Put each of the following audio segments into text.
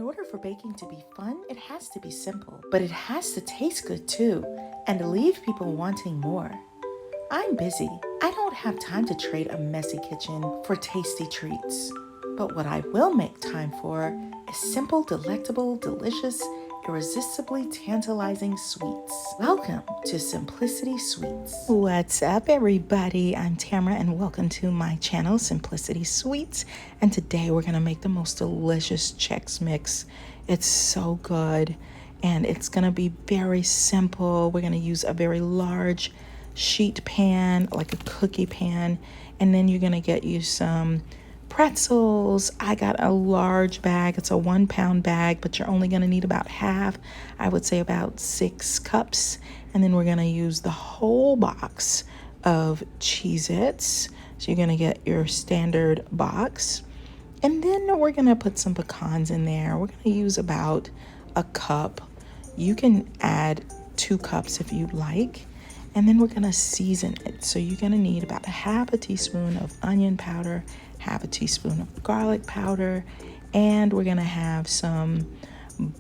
order for baking to be fun, it has to be simple, but it has to taste good too, and leave people wanting more. I'm busy. I don't have time to trade a messy kitchen for tasty treats. But what I will make time for is simple, delectable, delicious, irresistibly tantalizing sweets. Welcome to Simplicity Sweets. What's up, everybody? I'm Tamara, and welcome to my channel, Simplicity Sweets. And today we're gonna make the most delicious Chex Mix. It's so good, and it's gonna be very simple. We're gonna use a very large sheet pan, like a cookie pan, and then you're gonna get you some pretzels. I got a large bag. It's a 1 pound bag, but you're only going to need about half. I would say about 6 cups. And then we're going to use the whole box of Cheez-Its. So you're going to get your standard box. And then we're going to put some pecans in there. We're going to use about a cup. You can add 2 cups if you'd like. And then we're going to season it. So you're going to need about a half a teaspoon of onion powder, half a teaspoon of garlic powder, and we're going to have some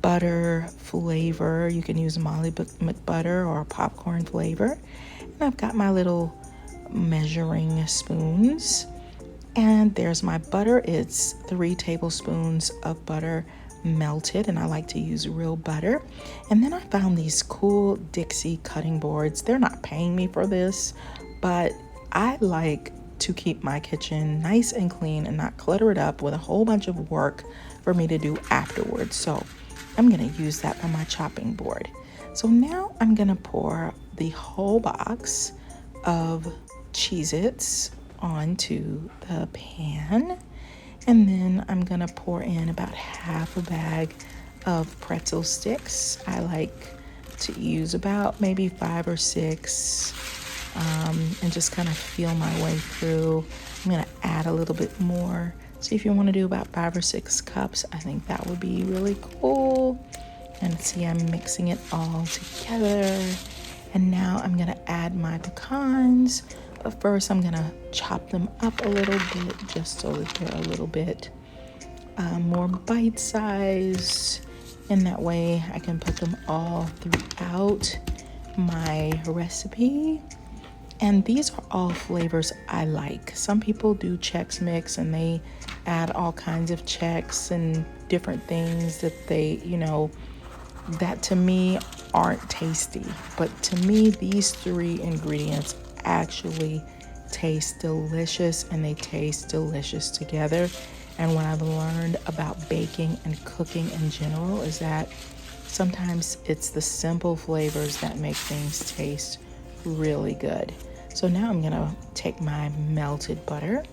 butter flavor. You can use Molly butter or popcorn flavor. And I've got my little measuring spoons. And there's my butter. It's 3 tablespoons of butter melted, and I like to use real butter. And then I found these cool Dixie cutting boards. They're not paying me for this, but I like to keep my kitchen nice and clean and not clutter it up with a whole bunch of work for me to do afterwards. So I'm gonna use that on my chopping board. So now I'm gonna pour the whole box of Cheez-Its onto the pan. And then I'm gonna pour in about half a bag of pretzel sticks. I like to use about maybe 5 or 6 and just kind of feel my way through. I'm gonna add a little bit more. So if you wanna do about 5 or 6 cups, I think that would be really cool. And see, I'm mixing it all together. And now I'm gonna add my pecans. But first, I'm gonna chop them up a little bit just so that they're a little bit more bite size. And that way I can put them all throughout my recipe. And these are all flavors I like. Some people do Chex Mix and they add all kinds of Chex and different things that they, that to me aren't tasty. But to me, these 3 ingredients actually taste delicious, and they taste delicious together. And what I've learned about baking and cooking in general is that sometimes it's the simple flavors that make things taste really good. So now I'm gonna take my melted butter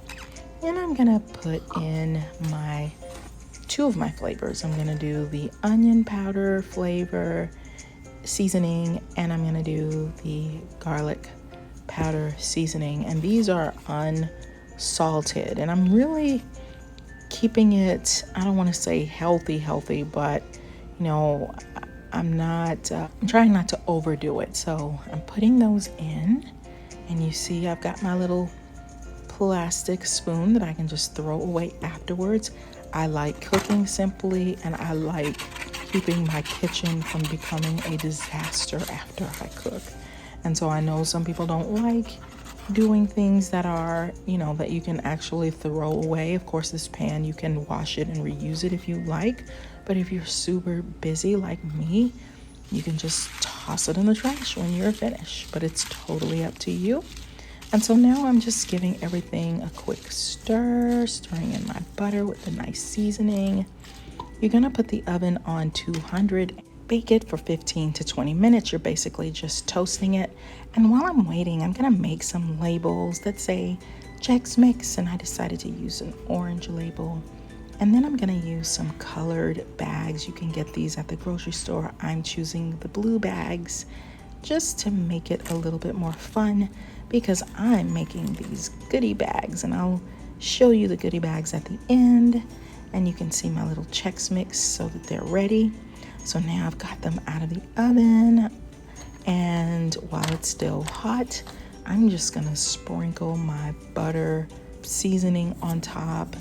and I'm gonna put in my 2 of my flavors. I'm gonna do the onion powder flavor seasoning, and I'm gonna do the garlic powder seasoning, and these are unsalted. And I'm really keeping it, I don't want to say healthy, but I'm trying not to overdo it. So I'm putting those in, and you see I've got my little plastic spoon that I can just throw away afterwards. I like cooking simply, and I like keeping my kitchen from becoming a disaster after I cook. And so I know some people don't like doing things that are, that you can actually throw away. Of course, this pan, you can wash it and reuse it if you like. But if you're super busy like me, you can just toss it in the trash when you're finished. But it's totally up to you. And so now I'm just giving everything a quick stir, stirring in my butter with the nice seasoning. You're gonna put the oven on 200. Bake it for 15 to 20 minutes. You're basically just toasting it. And while I'm waiting, I'm gonna make some labels that say Chex Mix, and I decided to use an orange label. And then I'm gonna use some colored bags. You can get these at the grocery store. I'm choosing the blue bags just to make it a little bit more fun, because I'm making these goodie bags, and I'll show you the goodie bags at the end. And you can see my little Chex Mix so that they're ready. So now I've got them out of the oven, and while it's still hot, I'm just gonna sprinkle my butter seasoning on top.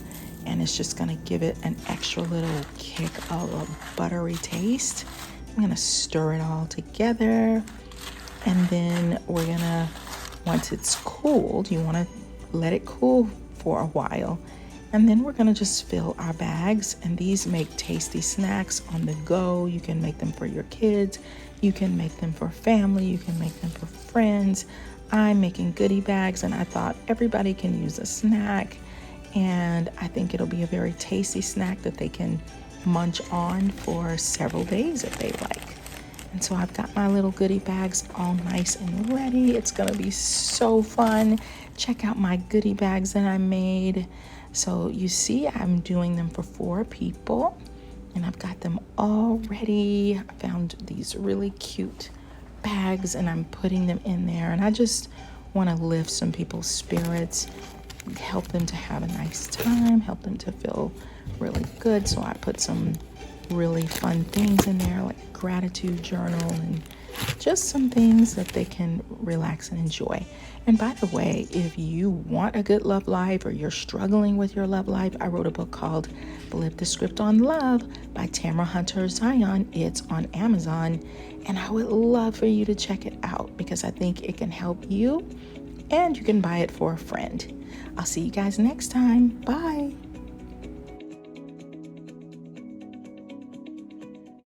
and it's just gonna give it an extra little kick of a buttery taste. I'm gonna stir it all together, and then we're gonna, once it's cooled, you wanna let it cool for a while, and then we're gonna just fill our bags. And these make tasty snacks on the go. You can make them for your kids, you can make them for family, you can make them for friends. I'm making goodie bags, and I thought everybody can use a snack, and I think it'll be a very tasty snack that they can munch on for several days if they like. And so I've got my little goodie bags all nice and ready. It's gonna be so fun. Check out my goodie bags that I made. So you see, I'm doing them for 4 people, and I've got them all ready. I found these really cute bags, and I'm putting them in there, and I just want to lift some people's spirits, help them to have a nice time, help them to feel really good. So I put some really fun things in there, like gratitude journal and just some things that they can relax and enjoy. And by the way, if you want a good love life, or you're struggling with your love life, I wrote a book called Flip the Script on Love by Tamara Hunter Zyon. It's on Amazon, and I would love for you to check it out because I think it can help you, and you can buy it for a friend. I'll see you guys next time. Bye.